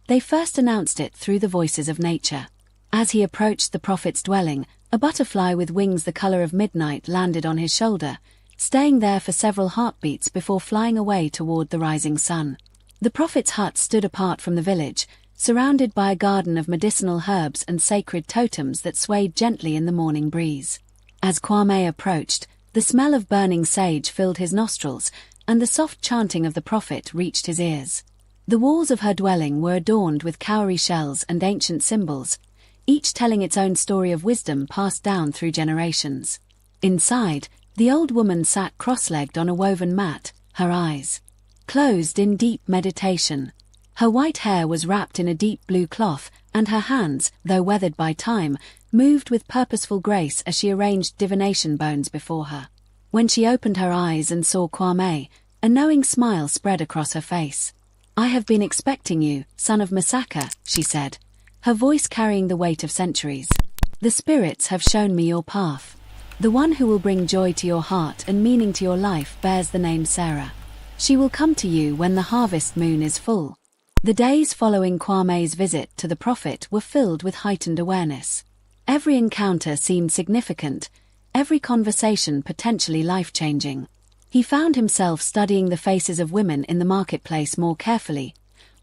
They first announced it through the voices of nature. As he approached the prophet's dwelling, a butterfly with wings the color of midnight landed on his shoulder, staying there for several heartbeats before flying away toward the rising sun. The prophet's hut stood apart from the village, surrounded by a garden of medicinal herbs and sacred totems that swayed gently in the morning breeze. As Kwame approached, the smell of burning sage filled his nostrils, and the soft chanting of the prophet reached his ears. The walls of her dwelling were adorned with cowrie shells and ancient symbols, each telling its own story of wisdom passed down through generations. Inside, the old woman sat cross-legged on a woven mat, her eyes closed in deep meditation. Her white hair was wrapped in a deep blue cloth, and her hands, though weathered by time, moved with purposeful grace as she arranged divination bones before her. When she opened her eyes and saw Kwame, a knowing smile spread across her face. "I have been expecting you, son of Masaka," she said, her voice carrying the weight of centuries. "The spirits have shown me your path. The one who will bring joy to your heart and meaning to your life bears the name Sarah. She will come to you when the harvest moon is full." The days following Kwame's visit to the prophet were filled with heightened awareness. Every encounter seemed significant, every conversation potentially life-changing. He found himself studying the faces of women in the marketplace more carefully,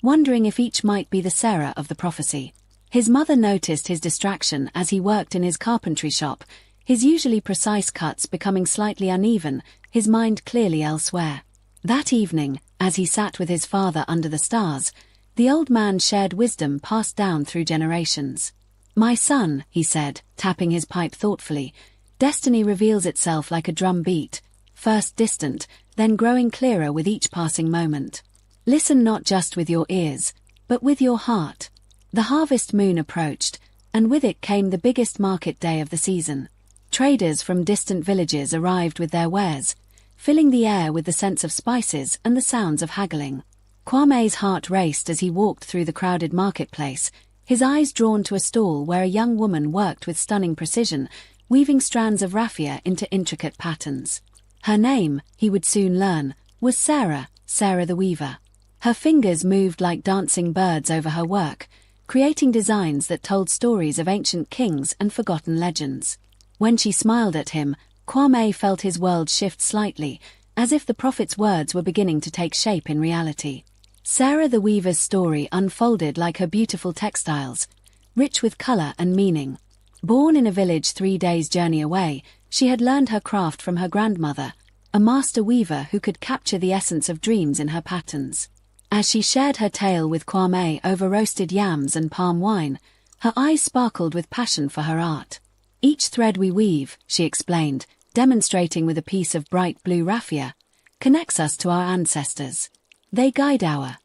wondering if each might be the Sarah of the prophecy. His mother noticed his distraction as he worked in his carpentry shop, his usually precise cuts becoming slightly uneven, his mind clearly elsewhere. That evening, as he sat with his father under the stars, the old man shared wisdom passed down through generations. "My son," he said, tapping his pipe thoughtfully, "destiny reveals itself like a drum beat, first distant, then growing clearer with each passing moment. Listen not just with your ears, but with your heart." The harvest moon approached, and with it came the biggest market day of the season. Traders from distant villages arrived with their wares, filling the air with the scents of spices and the sounds of haggling. Kwame's heart raced as he walked through the crowded marketplace, his eyes drawn to a stall where a young woman worked with stunning precision, weaving strands of raffia into intricate patterns. Her name, he would soon learn, was Sarah, Sarah the Weaver. Her fingers moved like dancing birds over her work, creating designs that told stories of ancient kings and forgotten legends. When she smiled at him, Kwame felt his world shift slightly, as if the prophet's words were beginning to take shape in reality. Sarah the Weaver's story unfolded like her beautiful textiles, rich with color and meaning. Born in a village 3 days' journey away, she had learned her craft from her grandmother, a master weaver who could capture the essence of dreams in her patterns. As she shared her tale with Kwame over roasted yams and palm wine, her eyes sparkled with passion for her art. "Each thread we weave," she explained, demonstrating with a piece of bright blue raffia, "connects us to our ancestors. They guide our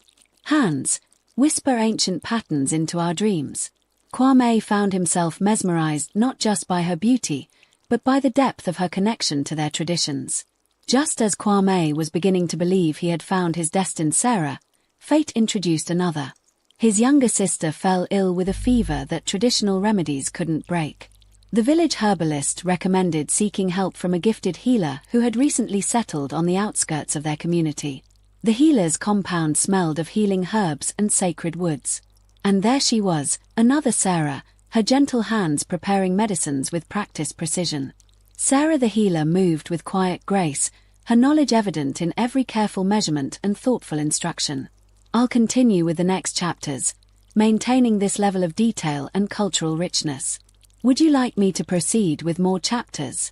hands, whisper ancient patterns into our dreams." Kwame found himself mesmerized not just by her beauty, but by the depth of her connection to their traditions. Just as Kwame was beginning to believe he had found his destined Sarah, fate introduced another. His younger sister fell ill with a fever that traditional remedies couldn't break. The village herbalist recommended seeking help from a gifted healer who had recently settled on the outskirts of their community. The healer's compound smelled of healing herbs and sacred woods. And there she was, another Sarah, her gentle hands preparing medicines with practiced precision. Sarah the healer moved with quiet grace, her knowledge evident in every careful measurement and thoughtful instruction. I'll continue with the next chapters, maintaining this level of detail and cultural richness. Would you like me to proceed with more chapters?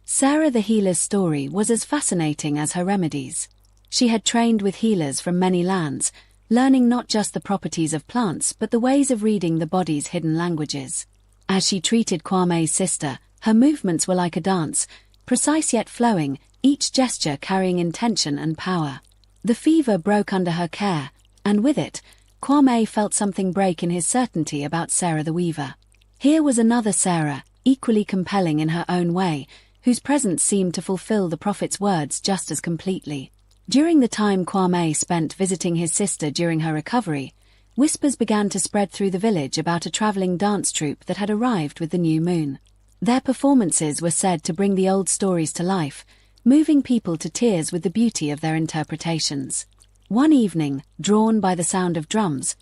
Sarah the healer's story was as fascinating as her remedies. She had trained with healers from many lands, learning not just the properties of plants but the ways of reading the body's hidden languages. As she treated Kwame's sister, her movements were like a dance, precise yet flowing, each gesture carrying intention and power. The fever broke under her care, and with it, Kwame felt something break in his certainty about Sarah the Weaver. Here was another Sarah, equally compelling in her own way, whose presence seemed to fulfill the prophet's words just as completely. During the time Kwame spent visiting his sister during her recovery, whispers began to spread through the village about a traveling dance troupe that had arrived with the new moon. Their performances were said to bring the old stories to life, moving people to tears with the beauty of their interpretations. One evening, drawn by the sound of drums,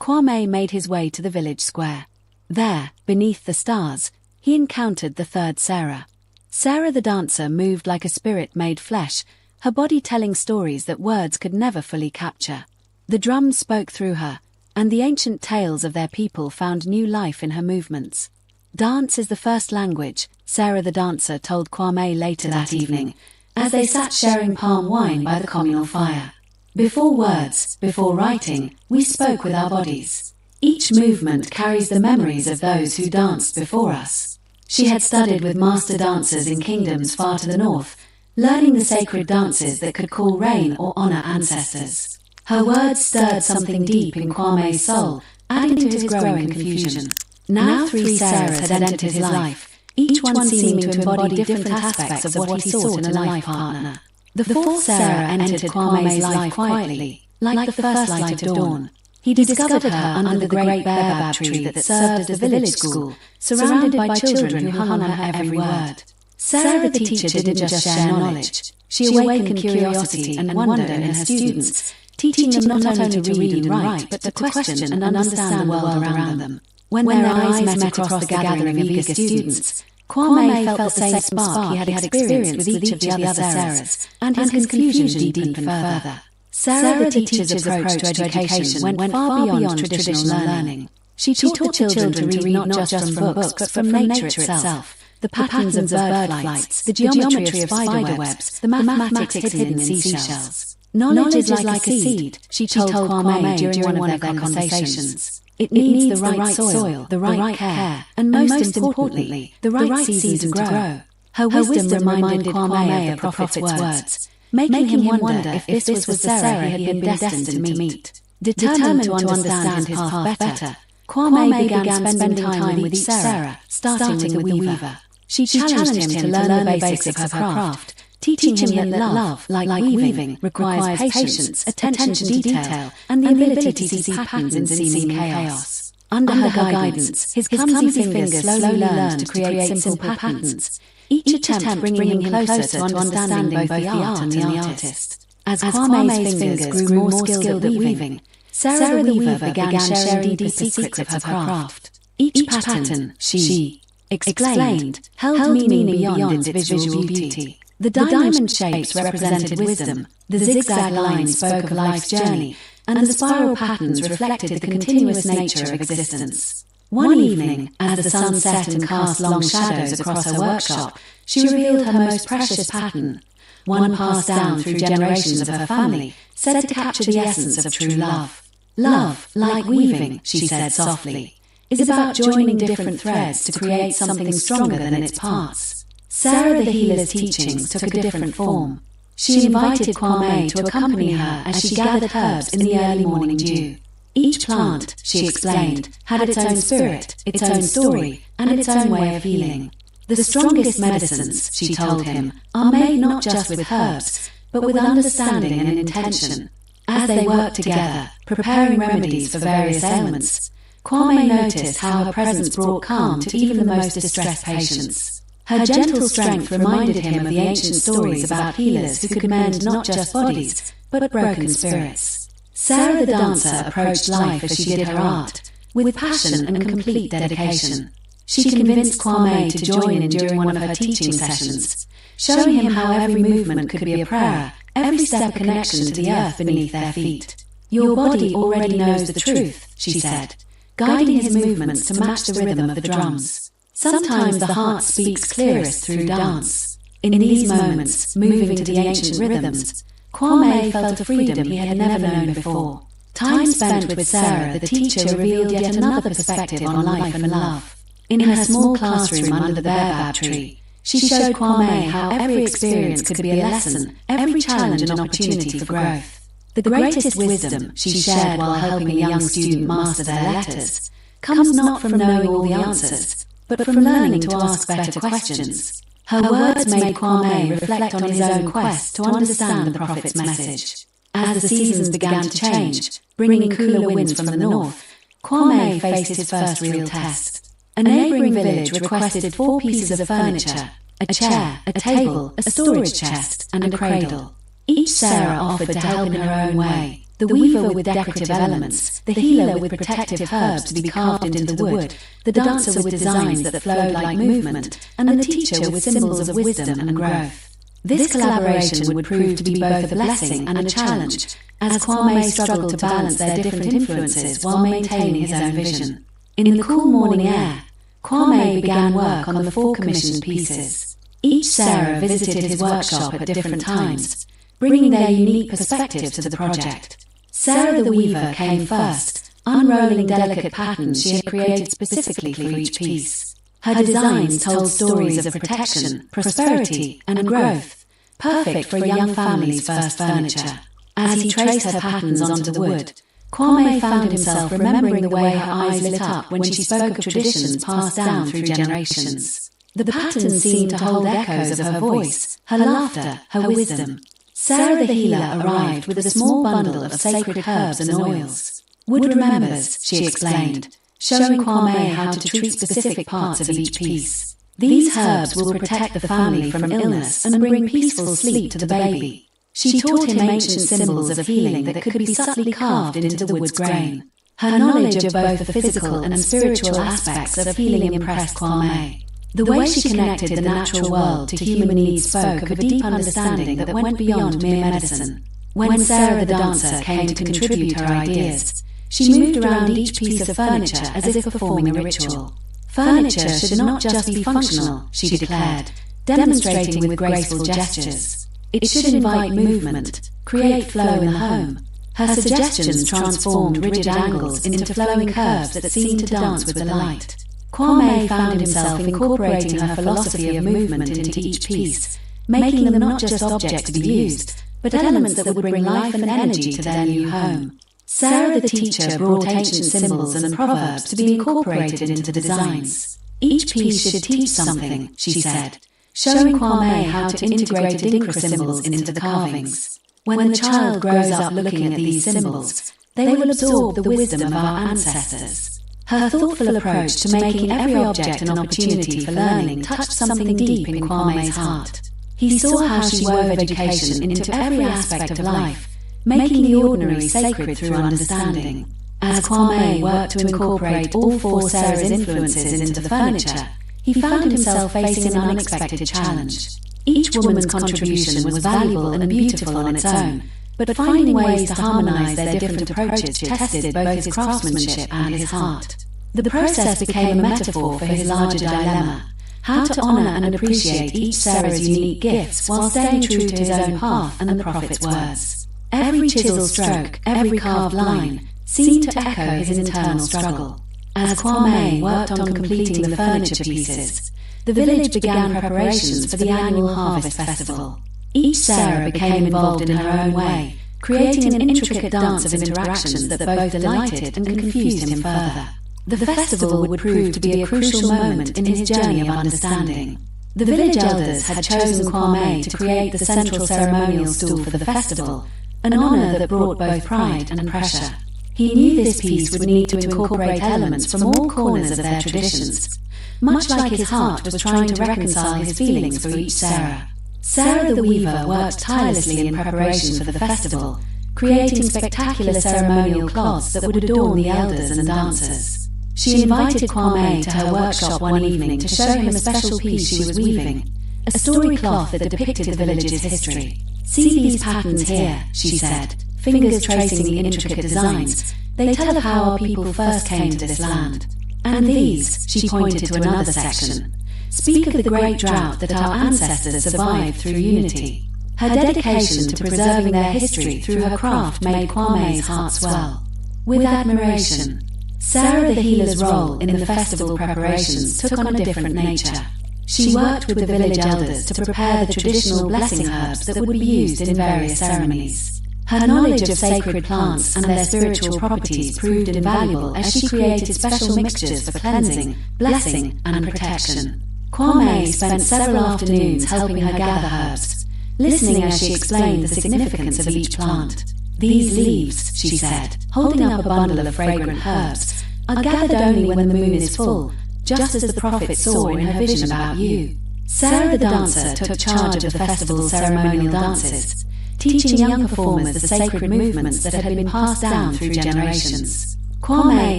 Kwame made his way to the village square. There, beneath the stars, he encountered the third Sarah. Sarah the dancer moved like a spirit made flesh, her body telling stories that words could never fully capture. The drums spoke through her, and the ancient tales of their people found new life in her movements. Dance is the first language, Sarah the dancer told Kwame later that evening, as they sat sharing palm wine by the communal fire. Before words, before writing, we spoke with our bodies. Each movement carries the memories of those who danced before us. She had studied with master dancers in kingdoms far to the north, learning the sacred dances that could call rain or honor ancestors. Her words stirred something deep in Kwame's soul, adding to his growing confusion. Now 3 Sarahs had entered his life, each one seeming to embody different aspects of what he sought in a life partner. The 4th Sarah entered Kwame's life quietly, like the first light of dawn. He discovered her under the great baobab tree that served as the village school, surrounded by children who hung on her every word. Sarah the teacher didn't just share knowledge. She awakened curiosity and wonder in her students, teaching them not only to read and write, but to question and understand the world around them. When their eyes met across the gathering of eager students, Kwame felt the same spark he had experienced with each of the other Sarahs, and his confusion deepened further. Sarah the teacher's approach to education went far beyond traditional learning. She taught the children to read not just from books, but from nature itself. The patterns of bird flights, the geometry of spider webs, the mathematics hidden in seashells. Knowledge is like a seed, she told Kwame during one of their conversations. It needs the right soil, the right care, and most importantly, the right season to grow. Her wisdom reminded Kwame of the prophet's words, making him wonder if this was the Sarah he had been destined to meet. Determined to understand his path better, Kwame began spending time with each Sarah, starting with the weaver. She challenged him to learn the basics of her craft, teaching him that love, like weaving, requires patience, attention to detail, and the ability to see patterns in seeming chaos. Under her guidance, his clumsy fingers slowly learned to create simple patterns, each attempt bringing him closer to understanding both the art and the artist. As Kwame's fingers grew more skilled at weaving, Sarah the weaver began sharing deeper secrets of her craft. Each pattern, she explained, held meaning beyond its visual beauty. The diamond shapes represented wisdom, the zigzag lines spoke of life's journey, and the spiral patterns reflected the continuous nature of existence. One evening, as the sun set and cast long shadows across her workshop, she revealed her most precious pattern, one passed down through generations of her family, said to capture the essence of true love. Love, like weaving, she said softly, is about joining different threads to create something stronger than its parts. Sarah the healer's teachings took a different form. She invited Kwame to accompany her as she gathered herbs in the early morning dew. Each plant, she explained, had its own spirit, its own story, and its own way of healing. The strongest medicines, she told him, are made not just with herbs, but with understanding and intention. As they worked together, preparing remedies for various ailments, Kwame noticed how her presence brought calm to even the most distressed patients. Her gentle strength reminded him of the ancient stories about healers who could mend not just bodies, but broken spirits. Sarah the dancer approached life as she did her art, with passion and complete dedication. She convinced Kwame to join in during one of her teaching sessions, showing him how every movement could be a prayer, every step a connection to the earth beneath their feet. Your body already knows the truth, she said, guiding his movements to match the rhythm of the drums. Sometimes the heart speaks clearest through dance. In these moments, moving to the ancient rhythms, Kwame felt a freedom he had never known before. Time spent with Sarah, the teacher revealed yet another perspective on life and love. In her small classroom under the baobab tree, she showed Kwame how every experience could be a lesson, every challenge an opportunity for growth. The greatest wisdom, she shared while helping a young student master their letters, comes not from knowing all the answers, but from learning to ask better questions. Her words made Kwame reflect on his own quest to understand the prophet's message. As the seasons began to change, bringing cooler winds from the north, Kwame faced his first real test. A neighbouring village requested 4 pieces of furniture, a chair, a table, a storage chest, and a cradle. Each Sarah offered to help in her own way, the weaver with decorative elements, the healer with protective herbs to be carved into the wood, the dancer with designs that flowed like movement, and the teacher with symbols of wisdom and growth. This collaboration would prove to be both a blessing and a challenge, as Kwame struggled to balance their different influences while maintaining his own vision. In the cool morning air, Kwame began work on the 4 commissioned pieces. Each Sarah visited his workshop at different times, bringing their unique perspective to the project. Sarah the Weaver came first, unrolling delicate patterns she had created specifically for each piece. Her designs told stories of protection, prosperity, and growth, perfect for a young family's first furniture. As he traced her patterns onto the wood, Kwame found himself remembering the way her eyes lit up when she spoke of traditions passed down through generations. The patterns seemed to hold echoes of her voice, her laughter, her wisdom. Sarah the Healer arrived with a small bundle of sacred herbs and oils. "Wood remembers," she explained, showing Kwame how to treat specific parts of each piece. "These herbs will protect the family from illness and bring peaceful sleep to the baby." She taught him ancient symbols of healing that could be subtly carved into the wood's grain. Her knowledge of both the physical and spiritual aspects of healing impressed Kwame. The way she connected the natural world to human needs spoke of a deep understanding that went beyond mere medicine. When Sarah the dancer came to contribute her ideas, she moved around each piece of furniture as if performing a ritual. "Furniture should not just be functional," she declared, demonstrating with graceful gestures. "It should invite movement, create flow in the home." Her suggestions transformed rigid angles into flowing curves that seemed to dance with the light. Kwame found himself incorporating her philosophy of movement into each piece, making them not just objects to be used, but elements that would bring life and energy to their new home. Sarah the teacher brought ancient symbols and proverbs to be incorporated into the designs. "Each piece should teach something," she said, showing Kwame how to integrate Adinkra symbols into the carvings. "When the child grows up looking at these symbols, they will absorb the wisdom of our ancestors." Her thoughtful approach to making every object an opportunity for learning touched something deep in Kwame's heart. He saw how she wove education into every aspect of life, making the ordinary sacred through understanding. As Kwame worked to incorporate all 4 Sarah's influences into the furniture, he found himself facing an unexpected challenge. Each woman's contribution was valuable and beautiful on its own, but finding ways to harmonize their different approaches tested both his craftsmanship and his heart. The process became a metaphor for his larger dilemma: how to honor and appreciate each Sarah's unique gifts while staying true to his own path and the prophet's words. Every chisel stroke, every carved line, seemed to echo his internal struggle. As Kwame worked on completing the furniture pieces, the village began preparations for the annual Harvest Festival. Each Sarah became involved in her own way, creating an intricate dance of interactions that both delighted and confused him further. The festival would prove to be a crucial moment in his journey of understanding. The village elders had chosen Kwame to create the central ceremonial stool for the festival, an honor that brought both pride and pressure. He knew this piece would need to incorporate elements from all corners of their traditions, much like his heart was trying to reconcile his feelings for each Sarah. Sarah the Weaver worked tirelessly in preparation for the festival, creating spectacular ceremonial cloths that would adorn the elders and dancers. She invited Kwame to her workshop one evening to show him a special piece she was weaving, a story cloth that depicted the village's history. "See these patterns here," she said, fingers tracing the intricate designs. "They tell of how our people first came to this land. And these," she pointed to another section, "speak of the great drought that our ancestors survived through unity." Her dedication to preserving their history through her craft made Kwame's heart swell. With admiration, Sarah the Healer's role in the festival preparations took on a different nature. She worked with the village elders to prepare the traditional blessing herbs that would be used in various ceremonies. Her knowledge of sacred plants and their spiritual properties proved invaluable as she created special mixtures for cleansing, blessing, and protection. Kwame spent several afternoons helping her gather herbs, listening as she explained the significance of each plant. "These leaves," she said, holding up a bundle of fragrant herbs, "are gathered only when the moon is full, just as the prophet saw in her vision about you." Sarah the dancer took charge of the festival's ceremonial dances, teaching young performers the sacred movements that had been passed down through generations. Kwame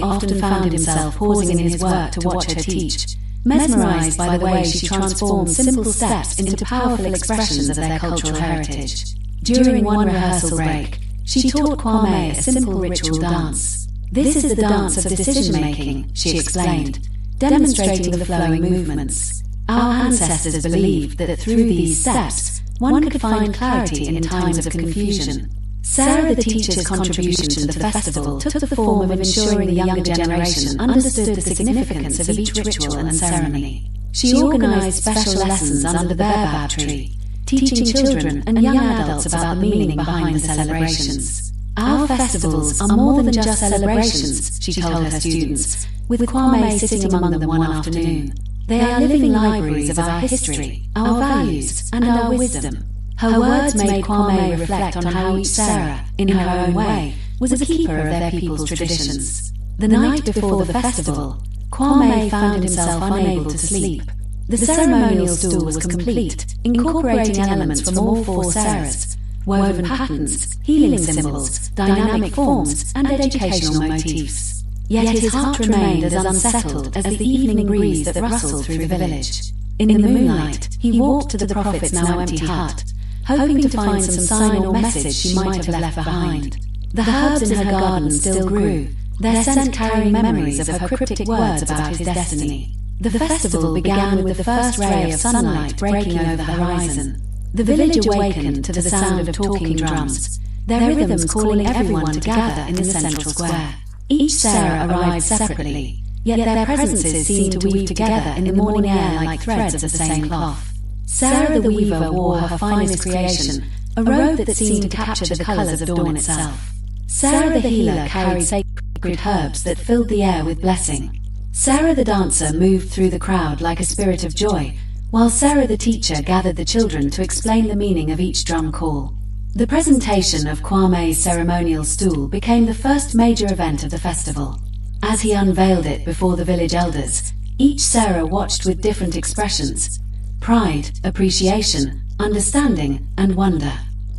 often found himself pausing in his work to watch her teach, mesmerized by the way she transformed simple steps into powerful expressions of their cultural heritage. During one rehearsal break, she taught Kwame a simple ritual dance. "This is the dance of decision-making," she explained, demonstrating the flowing movements. "Our ancestors believed that through these steps, one could find clarity in times of confusion." Sarah the teacher's contribution to the festival took the form of ensuring the younger generation understood the significance of each ritual and ceremony. She organized special lessons under the baobab tree, teaching children and young adults about the meaning behind the celebrations. "Our festivals are more than just celebrations," she told her students, with Kwame sitting among them one afternoon. "They are living libraries of our history, our values, and our wisdom." Her words made Kwame reflect on how each Sarah, in her own way, was a keeper of their people's traditions. The night before the festival, Kwame found himself unable to sleep. The ceremonial stool was complete, incorporating elements from all four Sarahs: woven patterns, healing symbols, dynamic forms, and educational motifs. Yet his heart remained as unsettled as the evening breeze that rustled through the village. In the moonlight, he walked to the prophet's now empty hut, hoping to find some sign or message she might have left behind. The herbs in her garden still grew, their scent carrying memories of her cryptic words about his destiny. The festival began with the first ray of sunlight breaking over the horizon. The village awakened to the sound of talking drums, their rhythms calling everyone to gather in the central square. Each Sarah arrived separately, yet their presences seemed to weave together in the morning air like threads of the same cloth. Sarah the weaver wore her finest creation, a robe that seemed to capture the colors of dawn itself. Sarah the healer carried sacred herbs that filled the air with blessing. Sarah the dancer moved through the crowd like a spirit of joy, while Sarah the teacher gathered the children to explain the meaning of each drum call. The presentation of Kwame's ceremonial stool became the first major event of the festival. As he unveiled it before the village elders, each Sarah watched with different expressions: pride, appreciation, understanding, and wonder.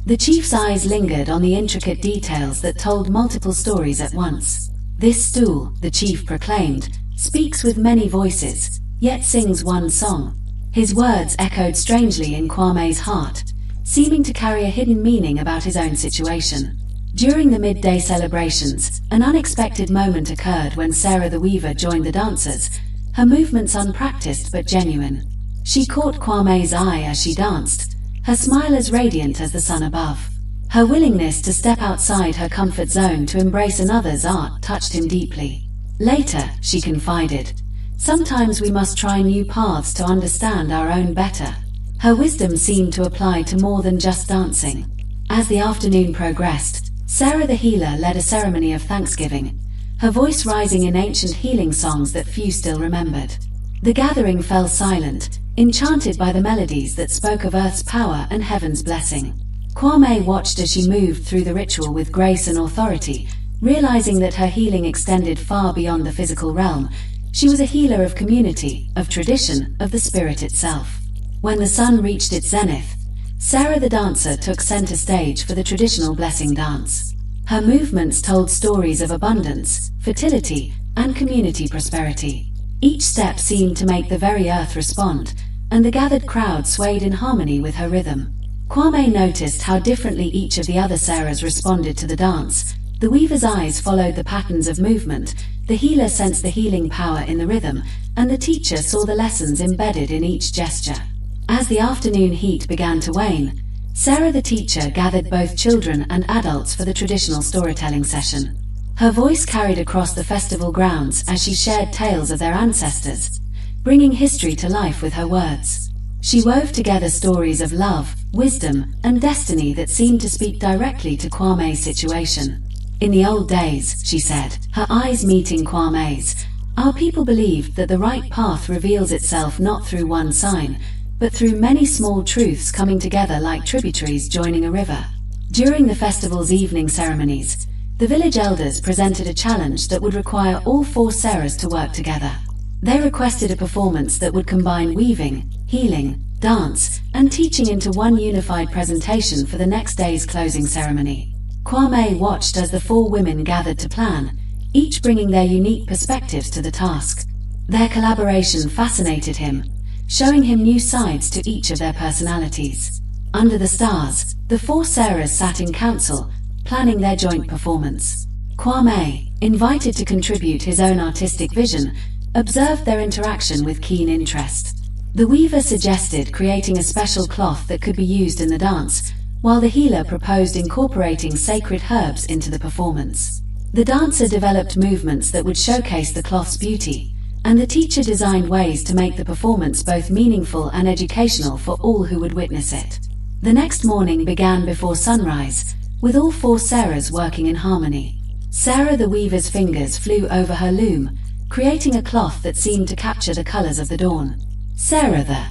The chief's eyes lingered on the intricate details that told multiple stories at once. "This stool," the chief proclaimed, "speaks with many voices, yet sings one song." His words echoed strangely in Kwame's heart, seeming to carry a hidden meaning about his own situation. During the midday celebrations, an unexpected moment occurred when Sarah the weaver joined the dancers, her movements unpracticed but genuine. She caught Kwame's eye as she danced, her smile as radiant as the sun above. Her willingness to step outside her comfort zone to embrace another's art touched him deeply. Later, she confided, "Sometimes we must try new paths to understand our own better." Her wisdom seemed to apply to more than just dancing. As the afternoon progressed, Sarah the healer led a ceremony of thanksgiving, her voice rising in ancient healing songs that few still remembered. The gathering fell silent, enchanted by the melodies that spoke of Earth's power and heaven's blessing. Kwame watched as she moved through the ritual with grace and authority, realizing that her healing extended far beyond the physical realm. She was a healer of community, of tradition, of the spirit itself. When the sun reached its zenith, Sarah the dancer took center stage for the traditional blessing dance. Her movements told stories of abundance, fertility, and community prosperity. Each step seemed to make the very earth respond, and the gathered crowd swayed in harmony with her rhythm. Kwame noticed how differently each of the other Sarahs responded to the dance. The weaver's eyes followed the patterns of movement, the healer sensed the healing power in the rhythm, and the teacher saw the lessons embedded in each gesture. As the afternoon heat began to wane, Sarah the teacher gathered both children and adults for the traditional storytelling session. Her voice carried across the festival grounds as she shared tales of their ancestors, bringing history to life with her words. She wove together stories of love, wisdom, and destiny that seemed to speak directly to Kwame's situation. "In the old days," she said, her eyes meeting Kwame's, "our people believed that the right path reveals itself not through one sign, but through many small truths coming together like tributaries joining a river." During the festival's evening ceremonies, the village elders presented a challenge that would require all four Sarahs to work together. They requested a performance that would combine weaving, healing, dance, and teaching into one unified presentation for the next day's closing ceremony. Kwame watched as the 4 women gathered to plan, each bringing their unique perspectives to the task. Their collaboration fascinated him, showing him new sides to each of their personalities. Under the stars, the 4 Sarahs sat in council, planning their joint performance. Kwame, invited to contribute his own artistic vision, observed their interaction with keen interest. The weaver suggested creating a special cloth that could be used in the dance, while the healer proposed incorporating sacred herbs into the performance. The dancer developed movements that would showcase the cloth's beauty, and the teacher designed ways to make the performance both meaningful and educational for all who would witness it. The next morning began before sunrise, with all 4 Sarahs working in harmony. Sarah the weaver's fingers flew over her loom, creating a cloth that seemed to capture the colors of the dawn. Sarah the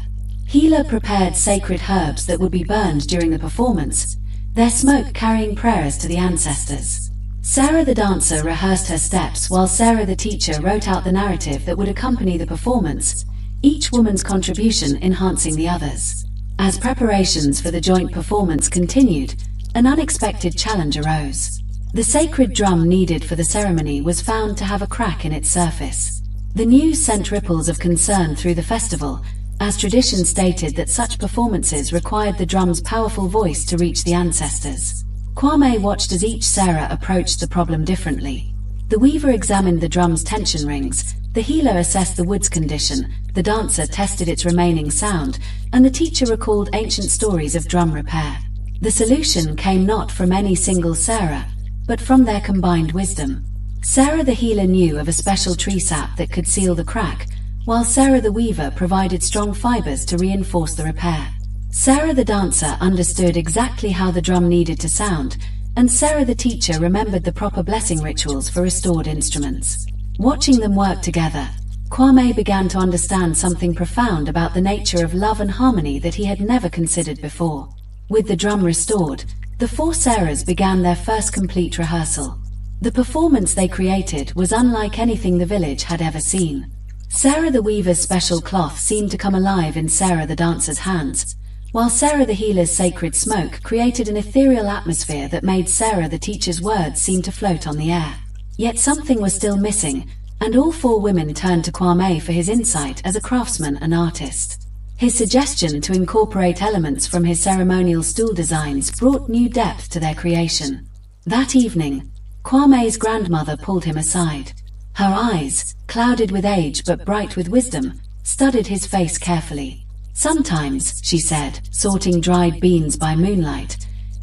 healer prepared sacred herbs that would be burned during the performance, their smoke carrying prayers to the ancestors. Sarah the dancer rehearsed her steps while Sarah the teacher wrote out the narrative that would accompany the performance, each woman's contribution enhancing the others. As preparations for the joint performance continued, an unexpected challenge arose. The sacred drum needed for the ceremony was found to have a crack in its surface. The news sent ripples of concern through the festival, as tradition stated that such performances required the drum's powerful voice to reach the ancestors. Kwame watched as each Sarah approached the problem differently. The weaver examined the drum's tension rings, the healer assessed the wood's condition, the dancer tested its remaining sound, and the teacher recalled ancient stories of drum repair. The solution came not from any single Sarah, but from their combined wisdom. Sarah the healer knew of a special tree sap that could seal the crack, while Sarah the weaver provided strong fibers to reinforce the repair. Sarah the dancer understood exactly how the drum needed to sound, and Sarah the teacher remembered the proper blessing rituals for restored instruments. Watching them work together, Kwame began to understand something profound about the nature of love and harmony that he had never considered before. With the drum restored, the 4 Sarahs began their first complete rehearsal. The performance they created was unlike anything the village had ever seen. Sarah the weaver's special cloth seemed to come alive in Sarah the dancer's hands, while Sarah the healer's sacred smoke created an ethereal atmosphere that made Sarah the teacher's words seem to float on the air. Yet something was still missing, and all 4 women turned to Kwame for his insight as a craftsman and artist. His suggestion to incorporate elements from his ceremonial stool designs brought new depth to their creation. That evening, Kwame's grandmother pulled him aside. Her eyes, clouded with age but bright with wisdom, studied his face carefully. "Sometimes," she said, sorting dried beans by moonlight,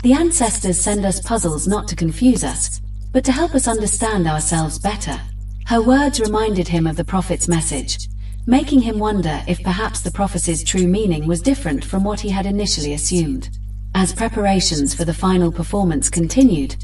"the ancestors send us puzzles not to confuse us, but to help us understand ourselves better." Her words reminded him of the prophet's message, making him wonder if perhaps the prophecy's true meaning was different from what he had initially assumed. As preparations for the final performance continued,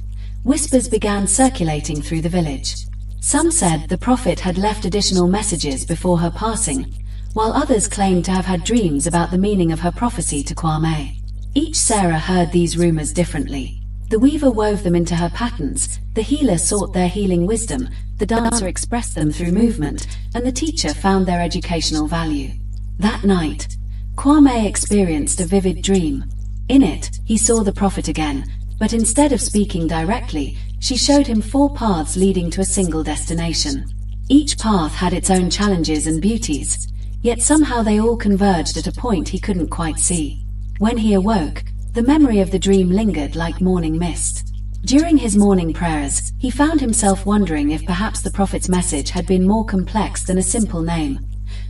whispers began circulating through the village. Some said the prophet had left additional messages before her passing, while others claimed to have had dreams about the meaning of her prophecy to Kwame. Each Sarah heard these rumors differently. The weaver wove them into her patterns, the healer sought their healing wisdom, the dancer expressed them through movement, and the teacher found their educational value. That night, Kwame experienced a vivid dream. In it, he saw the prophet again, but instead of speaking directly, she showed him 4 paths leading to a single destination. Each path had its own challenges and beauties, yet somehow they all converged at a point he couldn't quite see. When he awoke, the memory of the dream lingered like morning mist. During his morning prayers, he found himself wondering if perhaps the prophet's message had been more complex than a simple name.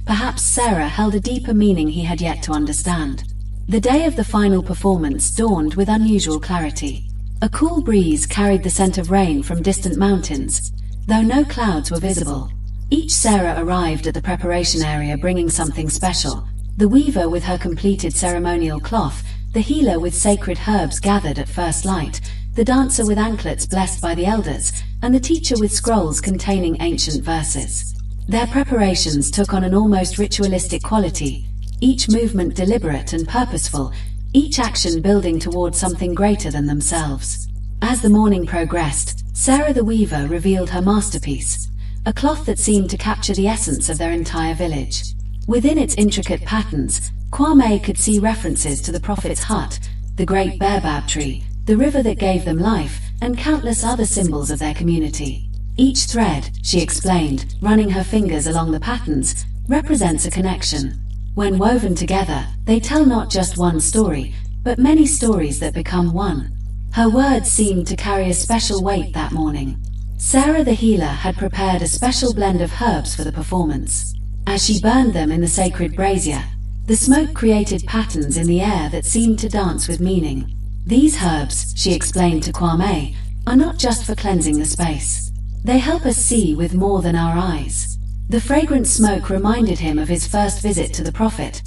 Perhaps Sarah held a deeper meaning he had yet to understand. The day of the final performance dawned with unusual clarity. A cool breeze carried the scent of rain from distant mountains, though no clouds were visible. Each Sarah arrived at the preparation area bringing something special. The weaver with her completed ceremonial cloth, the healer with sacred herbs gathered at first light, the dancer with anklets blessed by the elders, and the teacher with scrolls containing ancient verses. Their preparations took on an almost ritualistic quality, each movement deliberate and purposeful, each action building towards something greater than themselves. As the morning progressed, Sarah the weaver revealed her masterpiece, a cloth that seemed to capture the essence of their entire village. Within its intricate patterns, Kwame could see references to the prophet's hut, the great baobab tree, the river that gave them life, and countless other symbols of their community. Each thread, she explained, running her fingers along the patterns, represents a connection. When woven together, they tell not just one story, but many stories that become one. Her words seemed to carry a special weight that morning. Sarah the healer had prepared a special blend of herbs for the performance. As she burned them in the sacred brazier, the smoke created patterns in the air that seemed to dance with meaning. These herbs, she explained to Kwame, are not just for cleansing the space. They help us see with more than our eyes. The fragrant smoke reminded him of his first visit to the prophet,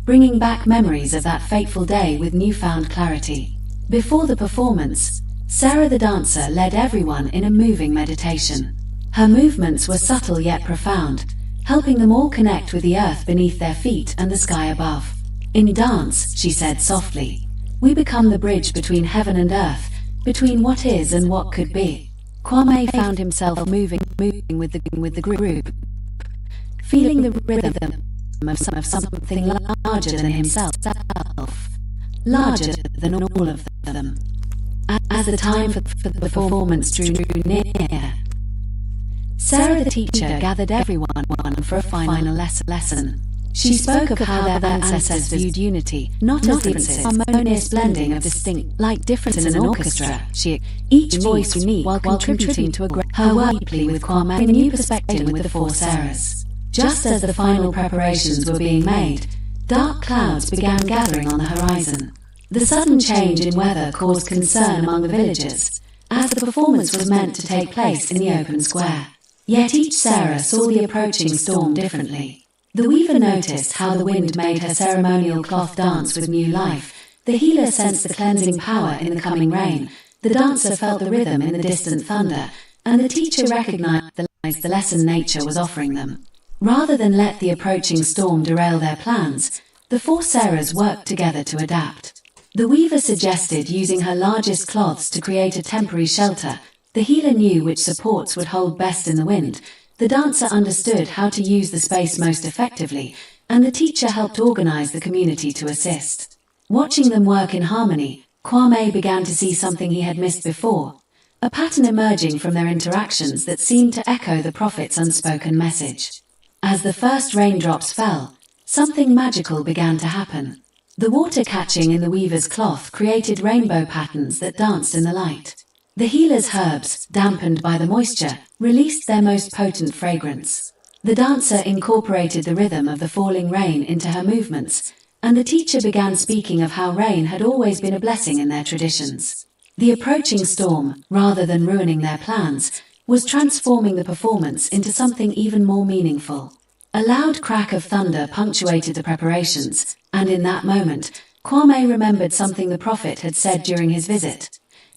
bringing back memories of that fateful day with newfound clarity. Before the performance, Sarah the dancer led everyone in a moving meditation. Her movements were subtle yet profound, helping them all connect with the earth beneath their feet and the sky above. In dance, she said softly, we become the bridge between heaven and earth, between what is and what could be. Kwame found himself moving with the group, feeling the rhythm of something larger than himself, larger than all of them. As the time for the performance drew near, Sarah the teacher gathered everyone for a final lesson. She spoke of how their ancestors viewed unity, not as differences, harmonious blending of distinct, like difference in an orchestra. Each voice unique while contributing to her word deeply with Kwame, a new perspective with the four Sarahs. Just as the final preparations were being made, dark clouds began gathering on the horizon. The sudden change in weather caused concern among the villagers, as the performance was meant to take place in the open square. Yet each Sarah saw the approaching storm differently. The weaver noticed how the wind made her ceremonial cloth dance with new life. The healer sensed the cleansing power in the coming rain. The dancer felt the rhythm in the distant thunder, and the teacher recognized the lesson nature was offering them. Rather than let the approaching storm derail their plans, the four Sarahs worked together to adapt. The weaver suggested using her largest cloths to create a temporary shelter. The healer knew which supports would hold best in the wind. The dancer understood how to use the space most effectively, and the teacher helped organize the community to assist. Watching them work in harmony, Kwame began to see something he had missed before, a pattern emerging from their interactions that seemed to echo the prophet's unspoken message. As the first raindrops fell, something magical began to happen. The water catching in the weaver's cloth created rainbow patterns that danced in the light. The healer's herbs, dampened by the moisture, released their most potent fragrance. The dancer incorporated the rhythm of the falling rain into her movements, and the teacher began speaking of how rain had always been a blessing in their traditions. The approaching storm, rather than ruining their plans, was transforming the performance into something even more meaningful. A loud crack of thunder punctuated the preparations, and in that moment, Kwame remembered something the prophet had said during his visit.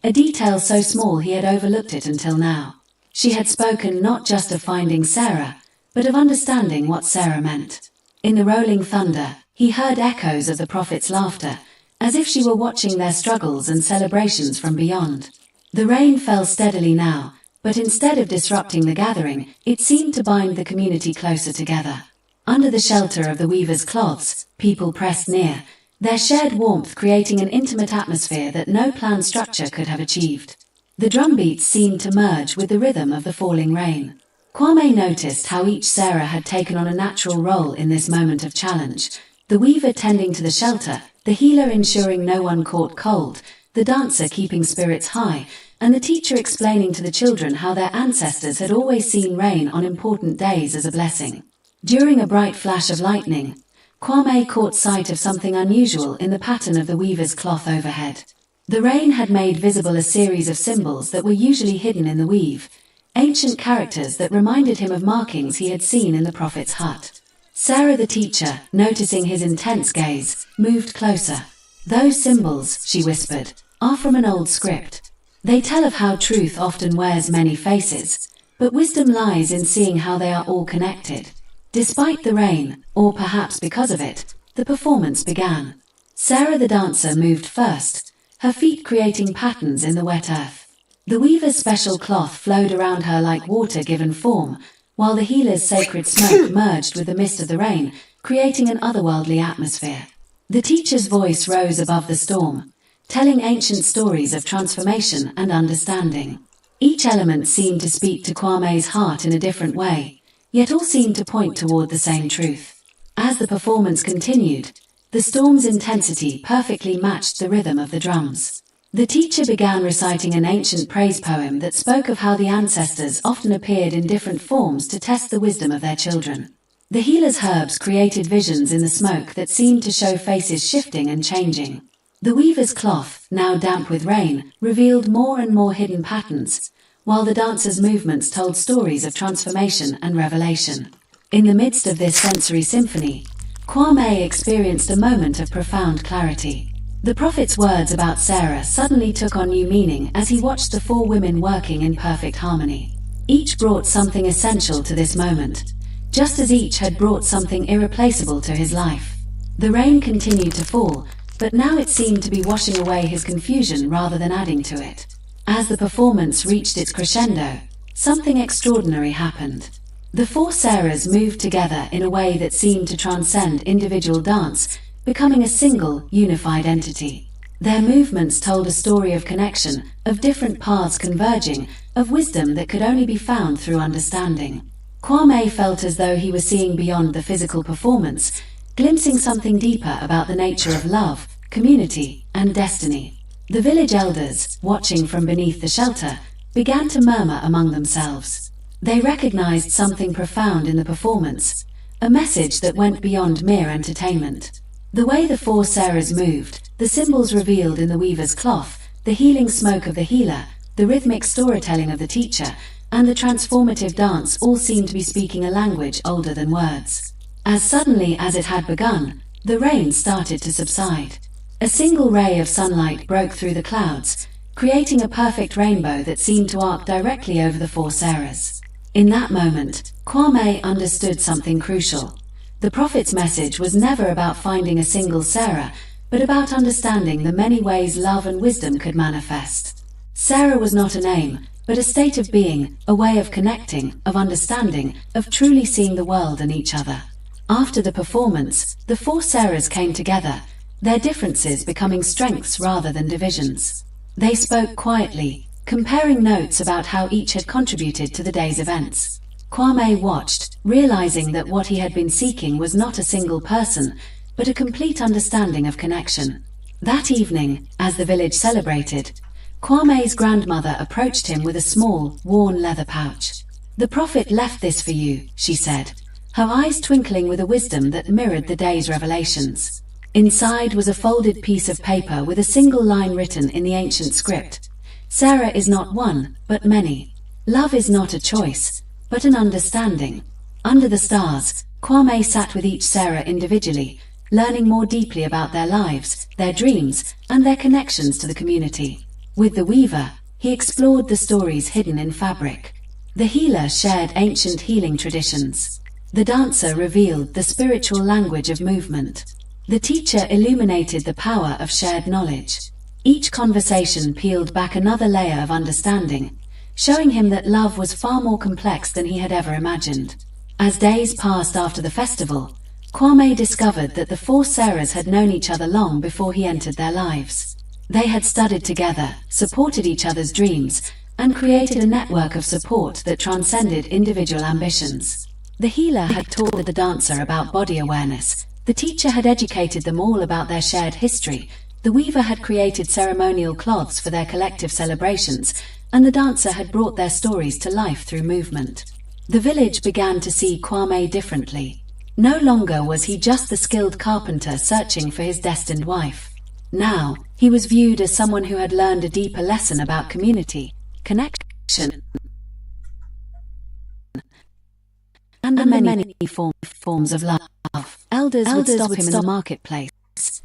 A detail so small he had overlooked it until now. She had spoken not just of finding Sarah, but of understanding what Sarah meant. In the rolling thunder, he heard echoes of the prophet's laughter, as if she were watching their struggles and celebrations from beyond. The rain fell steadily now, but instead of disrupting the gathering, it seemed to bind the community closer together. Under the shelter of the weaver's cloths, people pressed near, their shared warmth creating an intimate atmosphere that no planned structure could have achieved. The drumbeats seemed to merge with the rhythm of the falling rain. Kwame noticed how each Sarah had taken on a natural role in this moment of challenge, the weaver tending to the shelter, the healer ensuring no one caught cold, the dancer keeping spirits high, and the teacher explaining to the children how their ancestors had always seen rain on important days as a blessing. During a bright flash of lightning, Kwame caught sight of something unusual in the pattern of the weaver's cloth overhead. The rain had made visible a series of symbols that were usually hidden in the weave, ancient characters that reminded him of markings he had seen in the prophet's hut. Sarah the teacher, noticing his intense gaze, moved closer. "Those symbols," she whispered, "are from an old script. They tell of how truth often wears many faces, but wisdom lies in seeing how they are all connected." Despite the rain, or perhaps because of it, the performance began. Sarah the dancer moved first, her feet creating patterns in the wet earth. The weaver's special cloth flowed around her like water given form, while the healer's sacred smoke merged with the mist of the rain, creating an otherworldly atmosphere. The teacher's voice rose above the storm, telling ancient stories of transformation and understanding. Each element seemed to speak to Kwame's heart in a different way, yet all seemed to point toward the same truth. As the performance continued, the storm's intensity perfectly matched the rhythm of the drums. The teacher began reciting an ancient praise poem that spoke of how the ancestors often appeared in different forms to test the wisdom of their children. The healer's herbs created visions in the smoke that seemed to show faces shifting and changing. The weaver's cloth, now damp with rain, revealed more and more hidden patterns, while the dancer's movements told stories of transformation and revelation. In the midst of this sensory symphony, Kwame experienced a moment of profound clarity. The prophet's words about Sarah suddenly took on new meaning as he watched the four women working in perfect harmony. Each brought something essential to this moment, just as each had brought something irreplaceable to his life. The rain continued to fall, but now it seemed to be washing away his confusion rather than adding to it. As the performance reached its crescendo, something extraordinary happened. The four Sarahs moved together in a way that seemed to transcend individual dance, becoming a single, unified entity. Their movements told a story of connection, of different paths converging, of wisdom that could only be found through understanding. Kwame felt as though he was seeing beyond the physical performance, glimpsing something deeper about the nature of love, community, and destiny. The village elders, watching from beneath the shelter, began to murmur among themselves. They recognized something profound in the performance, a message that went beyond mere entertainment. The way the four Sarahs moved, the symbols revealed in the weaver's cloth, the healing smoke of the healer, the rhythmic storytelling of the teacher, and the transformative dance all seemed to be speaking a language older than words. As suddenly as it had begun, the rain started to subside. A single ray of sunlight broke through the clouds, creating a perfect rainbow that seemed to arc directly over the four Sarahs. In that moment, Kwame understood something crucial. The prophet's message was never about finding a single Sarah, but about understanding the many ways love and wisdom could manifest. Sarah was not a name, but a state of being, a way of connecting, of understanding, of truly seeing the world and each other. After the performance, the four Sarahs came together, their differences becoming strengths rather than divisions. They spoke quietly, comparing notes about how each had contributed to the day's events. Kwame watched, realizing that what he had been seeking was not a single person, but a complete understanding of connection. That evening, as the village celebrated, Kwame's grandmother approached him with a small, worn leather pouch. "The prophet left this for you," she said, her eyes twinkling with a wisdom that mirrored the day's revelations. Inside was a folded piece of paper with a single line written in the ancient script. "Sarah is not one, but many. Love is not a choice, but an understanding." Under the stars, Kwame sat with each Sarah individually, learning more deeply about their lives, their dreams, and their connections to the community. With the weaver, he explored the stories hidden in fabric. The healer shared ancient healing traditions. The dancer revealed the spiritual language of movement. The teacher illuminated the power of shared knowledge. Each conversation peeled back another layer of understanding, showing him that love was far more complex than he had ever imagined. As days passed after the festival, Kwame discovered that the four Sarahs had known each other long before he entered their lives. They had studied together, supported each other's dreams, and created a network of support that transcended individual ambitions. The healer had taught the dancer about body awareness. The teacher had educated them all about their shared history. The weaver had created ceremonial cloths for their collective celebrations, and the dancer had brought their stories to life through movement. The village began to see Kwame differently. No longer was he just the skilled carpenter searching for his destined wife. Now, he was viewed as someone who had learned a deeper lesson about community, connection, and the many forms of love. Elders would stop him in the marketplace,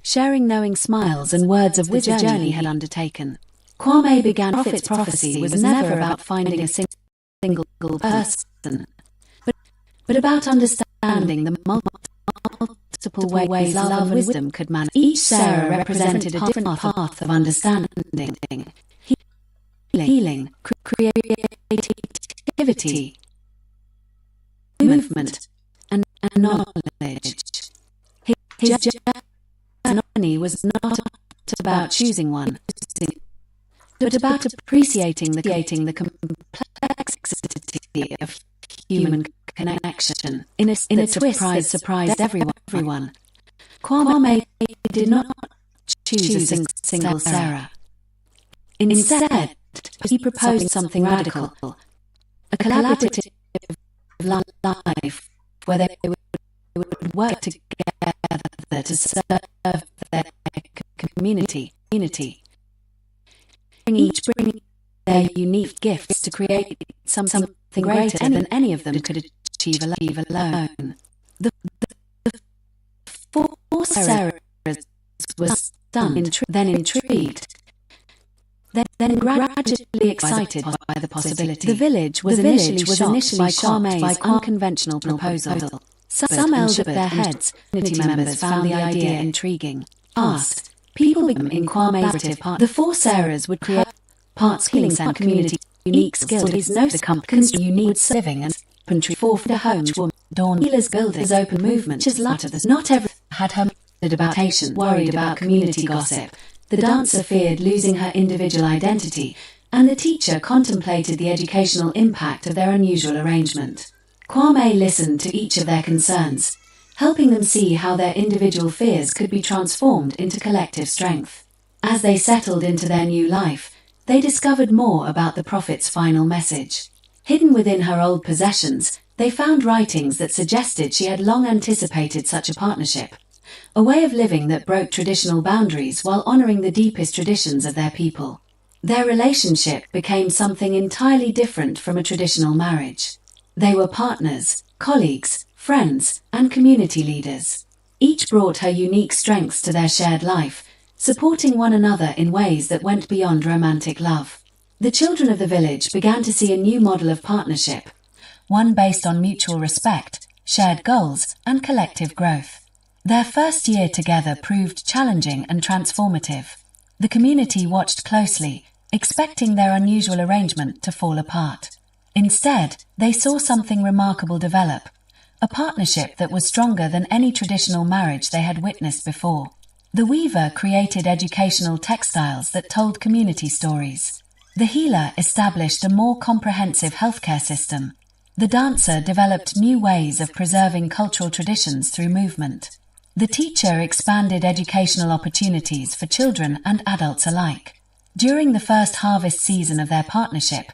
sharing knowing smiles and words of the journey he had undertaken. Kwame began Prophet's prophecy was never about finding a single person, but about understanding the multiple ways love and wisdom could manifest. Each Sarah represented a different path of understanding, healing, creativity, movement, and knowledge. His journey journey was not about choosing one, but about appreciating the complexity of human connection in a twist that surprised everyone. Kwame did not choose a single Sarah. Instead, he proposed something radical, a collaborative life where they would work together to serve their community, each bringing their unique gifts to create something greater than any of them could achieve alone. The four Sarahs were stunned, then intrigued, then gradually excited by the possibility. The village was initially shocked by Kwame's unconventional proposal. Some held up their heads. Community members found the idea intriguing. Asked, people became in Kwame's part. The four Sarahs would create parts healing and community unique skills, no companies unique living and carpentry for the home dawn healers builders open movement just latter this. Not everyone had her about patient worried about community gossip. The dancer feared losing her individual identity, and the teacher contemplated the educational impact of their unusual arrangement. Kwame listened to each of their concerns, helping them see how their individual fears could be transformed into collective strength. As they settled into their new life, they discovered more about the prophet's final message. Hidden within her old possessions, they found writings that suggested she had long anticipated such a partnership, a way of living that broke traditional boundaries while honoring the deepest traditions of their people. Their relationship became something entirely different from a traditional marriage. They were partners, colleagues, friends, and community leaders. Each brought her unique strengths to their shared life, supporting one another in ways that went beyond romantic love. The children of the village began to see a new model of partnership, one based on mutual respect, shared goals, and collective growth. Their first year together proved challenging and transformative. The community watched closely, expecting their unusual arrangement to fall apart. Instead, they saw something remarkable develop, a partnership that was stronger than any traditional marriage they had witnessed before. The weaver created educational textiles that told community stories. The healer established a more comprehensive healthcare system. The dancer developed new ways of preserving cultural traditions through movement. The teacher expanded educational opportunities for children and adults alike. During the first harvest season of their partnership,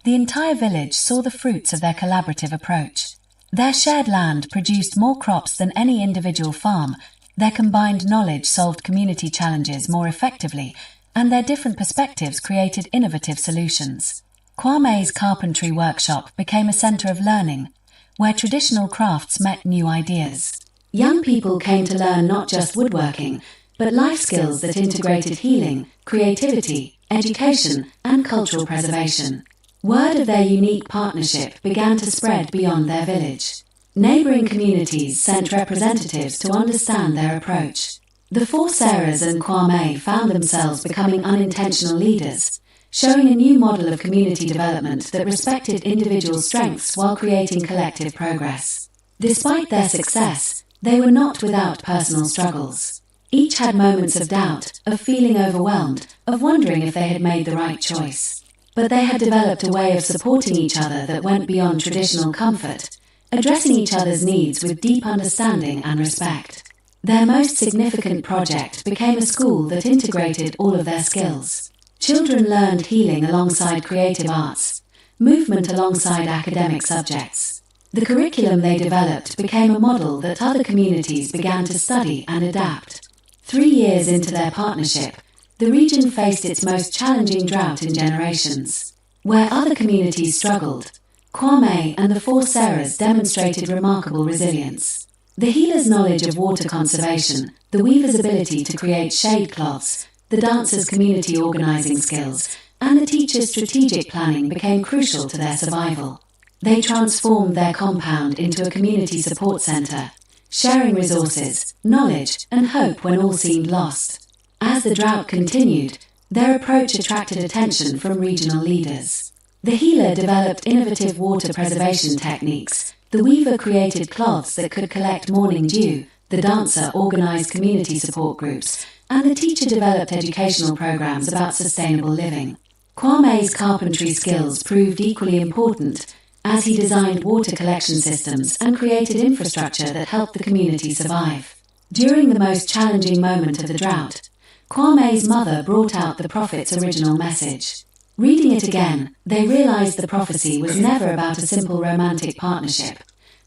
the entire village saw the fruits of their collaborative approach. Their shared land produced more crops than any individual farm, their combined knowledge solved community challenges more effectively, and their different perspectives created innovative solutions. Kwame's carpentry workshop became a center of learning, where traditional crafts met new ideas. Young people came to learn not just woodworking, but life skills that integrated healing, creativity, education, and cultural preservation. Word of their unique partnership began to spread beyond their village. Neighboring communities sent representatives to understand their approach. The four Sarahs and Kwame found themselves becoming unintentional leaders, showing a new model of community development that respected individual strengths while creating collective progress. Despite their success, they were not without personal struggles. Each had moments of doubt, of feeling overwhelmed, of wondering if they had made the right choice. But they had developed a way of supporting each other that went beyond traditional comfort, addressing each other's needs with deep understanding and respect. Their most significant project became a school that integrated all of their skills. Children learned healing alongside creative arts, movement alongside academic subjects. The curriculum they developed became a model that other communities began to study and adapt. 3 years into their partnership, the region faced its most challenging drought in generations. Where other communities struggled, Kwame and the four Sarahs demonstrated remarkable resilience. The healer's knowledge of water conservation, the weaver's ability to create shade cloths, the dancer's community organizing skills, and the teacher's strategic planning became crucial to their survival. They transformed their compound into a community support center, sharing resources, knowledge, and hope when all seemed lost. As the drought continued, their approach attracted attention from regional leaders. The healer developed innovative water preservation techniques. The weaver created cloths that could collect morning dew, The dancer organised community support groups, and the teacher developed educational programs about sustainable living. Kwame's carpentry skills proved equally important, as he designed water collection systems and created infrastructure that helped the community survive. During the most challenging moment of the drought, Kwame's mother brought out the prophet's original message. Reading it again, they realized the prophecy was never about a simple romantic partnership,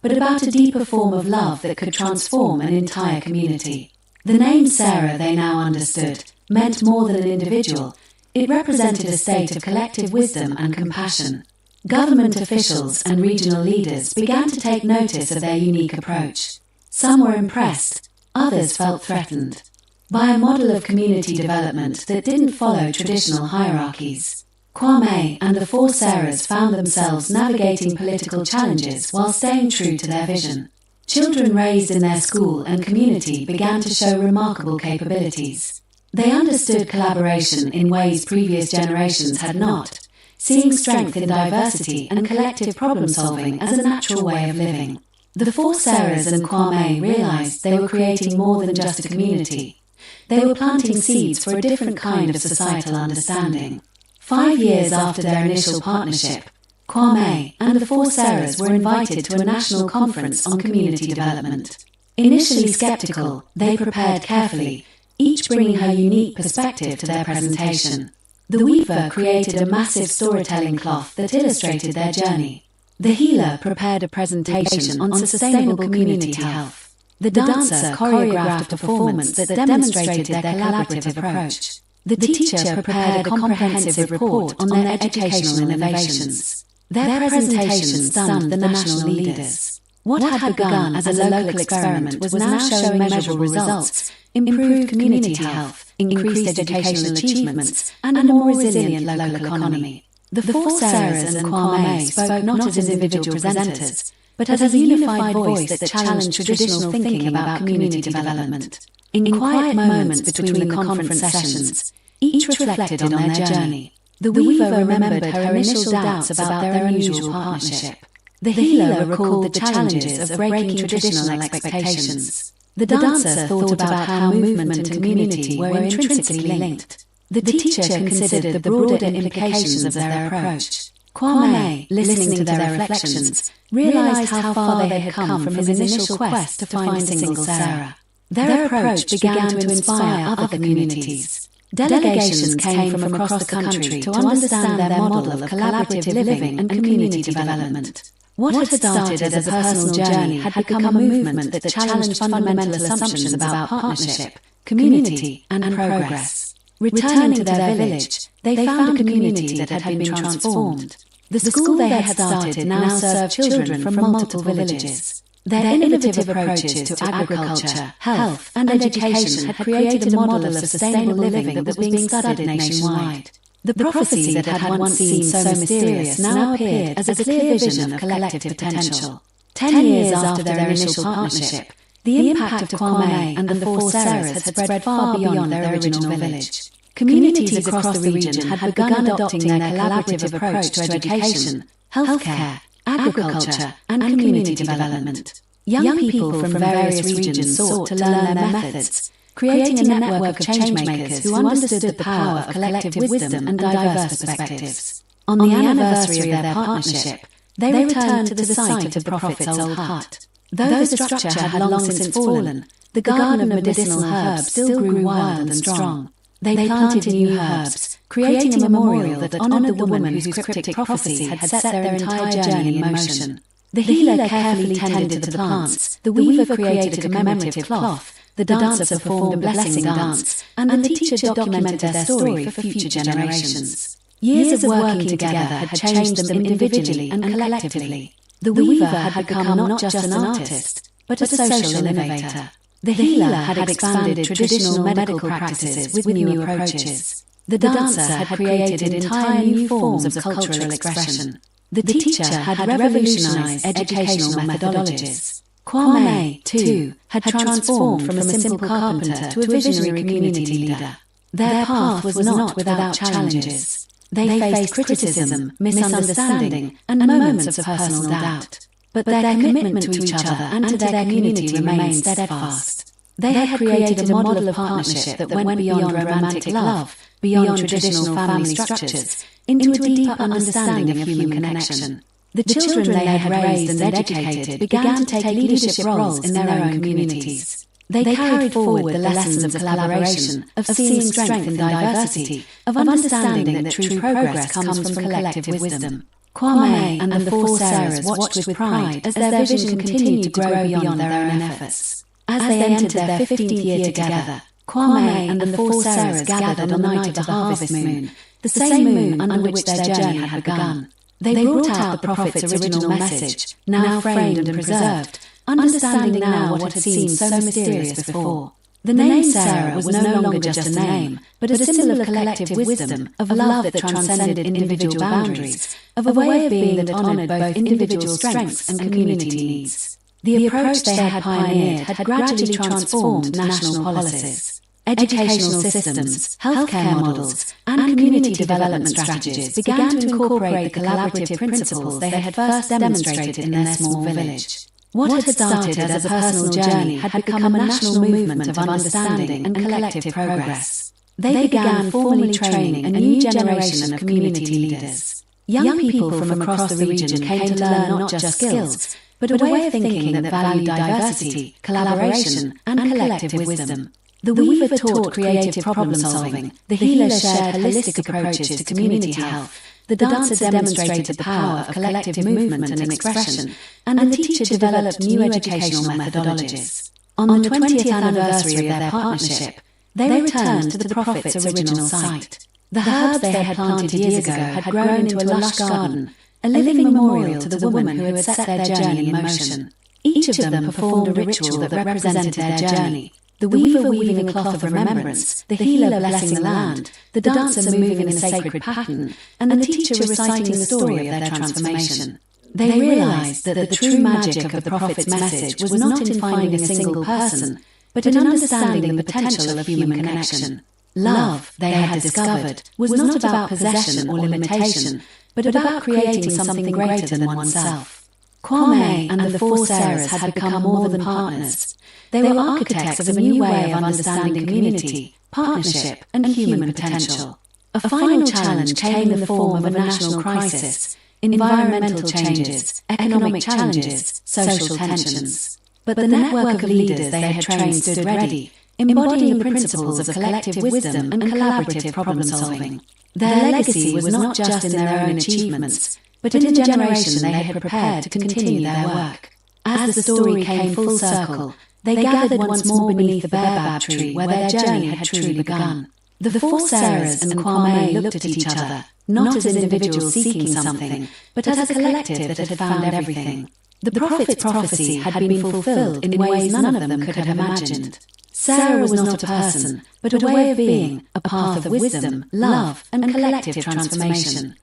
but about a deeper form of love that could transform an entire community. The name Sarah, they now understood, meant more than an individual. It represented a state of collective wisdom and compassion. Government officials and regional leaders began to take notice of their unique approach. Some were impressed, others felt threatened by a model of community development that didn't follow traditional hierarchies. Kwame and the four Sarahs found themselves navigating political challenges while staying true to their vision. Children raised in their school and community began to show remarkable capabilities. They understood collaboration in ways previous generations had not, seeing strength in diversity and collective problem-solving as a natural way of living. The four Sarahs and Kwame realized they were creating more than just a community. They were planting seeds for a different kind of societal understanding. 5 years after their initial partnership, Kwame and the four Sarahs were invited to a national conference on community development. Initially skeptical, they prepared carefully, each bringing her unique perspective to their presentation. The weaver created a massive storytelling cloth that illustrated their journey. The healer prepared a presentation on sustainable community health. The dancer choreographed a performance that demonstrated their collaborative approach. The teacher prepared a comprehensive report on their educational innovations. Their presentation stunned the national leaders. What had begun as a local experiment was now showing measurable results: improved community health, increased educational achievements, and a more resilient local economy. The four Sarahs and Kwame spoke not as individual presenters, but as a unified voice that challenged traditional thinking about community development. In quiet moments between the conference sessions, each reflected on their journey. The weaver remembered her initial doubts about their unusual partnership. The healer recalled the challenges of breaking traditional expectations. The dancer thought about how movement and community were intrinsically linked. The teacher considered the broader implications of their approach. Kwame, listening to their reflections, realized how far they had come from his initial quest to find a single Sarah. Their approach began to inspire other communities. Delegations came from across the country to understand their model of collaborative living and community development. What had started as a personal journey had become a movement that challenged fundamental assumptions about partnership, community, and progress. Returning to their village, they found a community that had been transformed. The school they had started now served children from multiple villages. Their innovative approaches to agriculture, health, and education had created a model of sustainable living that was being studied nationwide. The prophecy that had once seemed so mysterious now appeared as a clear vision of collective potential. 10 years after their initial partnership, the impact of Kwame and the four Sarahs had spread far beyond their original village. Communities across the region had begun adopting their collaborative approach to education, healthcare, agriculture, and community development. Young people from various regions sought to learn their methods, creating a network of changemakers who understood the power of collective wisdom and diverse perspectives. On the anniversary of their partnership, they returned to the site of the prophet's old hut. Though the structure had long since fallen, the garden of medicinal herbs still grew wild and strong. They planted new herbs, creating a memorial that honored the woman whose cryptic prophecy had set their entire journey in motion. The healer carefully tended to the plants, the weaver created a commemorative cloth, the dancer performed a blessing dance, and the teacher documented their story for future generations. Years of working together had changed them individually and collectively. The weaver had become not just an artist, but a social innovator. The healer had expanded traditional medical practices with new approaches. The dancer had created entire new forms of cultural expression. The teacher had revolutionized educational methodologies. Kwame, too, had transformed from a simple carpenter to a visionary community leader. Their path was not without challenges. They faced criticism, misunderstanding, and moments of personal doubt. but their commitment to each other and to their community remained steadfast. They had created a model of partnership that went beyond romantic love, beyond traditional family structures, into a deeper understanding of human connection. The children they had raised and educated began to take leadership roles in their own communities. They carried forward the lessons of collaboration, of seeing strength in diversity, of understanding that true progress comes from collective wisdom. Kwame and the four Sarahs watched with pride as their vision continued to grow beyond their own efforts. As they entered their 15th year together, Kwame and the four Sarahs gathered on the night of the harvest moon, the same moon under which their journey had begun. They brought out the prophet's original message, now framed and preserved, understanding now what had seemed so mysterious before. The name Sarah was no longer just a name, but a symbol of collective wisdom, of love that transcended individual boundaries, of a way of being that honored both individual strengths and community needs. The approach they had pioneered had gradually transformed national policies. Educational systems, healthcare models, and community development strategies began to incorporate the collaborative principles they had first demonstrated in their small village. What had started as a personal journey had become a national movement of understanding and collective progress. They began formally training a new generation of community leaders. Young people from across the region came to learn not just skills, but a way of thinking that valued diversity, collaboration, and collective wisdom. The weaver taught creative problem-solving, the healer shared holistic approaches to community health, the dancer demonstrated the power of collective movement and expression, and the teacher developed new educational methodologies. On the 20th anniversary of their partnership, they returned to the prophet's original site. The herbs they had planted years ago had grown into a lush garden, a living memorial to the woman who had set their journey in motion. Each of them performed a ritual that represented their journey. The weaver weaving a cloth of remembrance, the healer blessing the land, the dancer moving in a sacred pattern, and the teacher reciting the story of their transformation. They realized that the true magic of the prophet's message was not in finding a single person, but in understanding the potential of human connection. Love, they had discovered, was not about possession or limitation, but about creating something greater than oneself. Kwame and the four Sarahs had become more than partners. They were architects of a new way of understanding community, partnership, and human potential. A final challenge came in the form of a national crisis, environmental changes, economic challenges, social tensions. But the network of leaders they had trained stood ready, embodying the principles of collective wisdom and collaborative problem-solving. Their legacy was not just in their own achievements, but in the generation they had prepared to continue their work. As the story came full circle, they gathered once more beneath the baobab tree where their journey had truly begun. The four Sarahs and Kwame looked at each other, not as individuals seeking something, but as a collective that had found everything. The prophet's prophecy had been fulfilled in ways none of them could have imagined. Sarah was not a person, but a way of being, a path of wisdom, love, and collective transformation.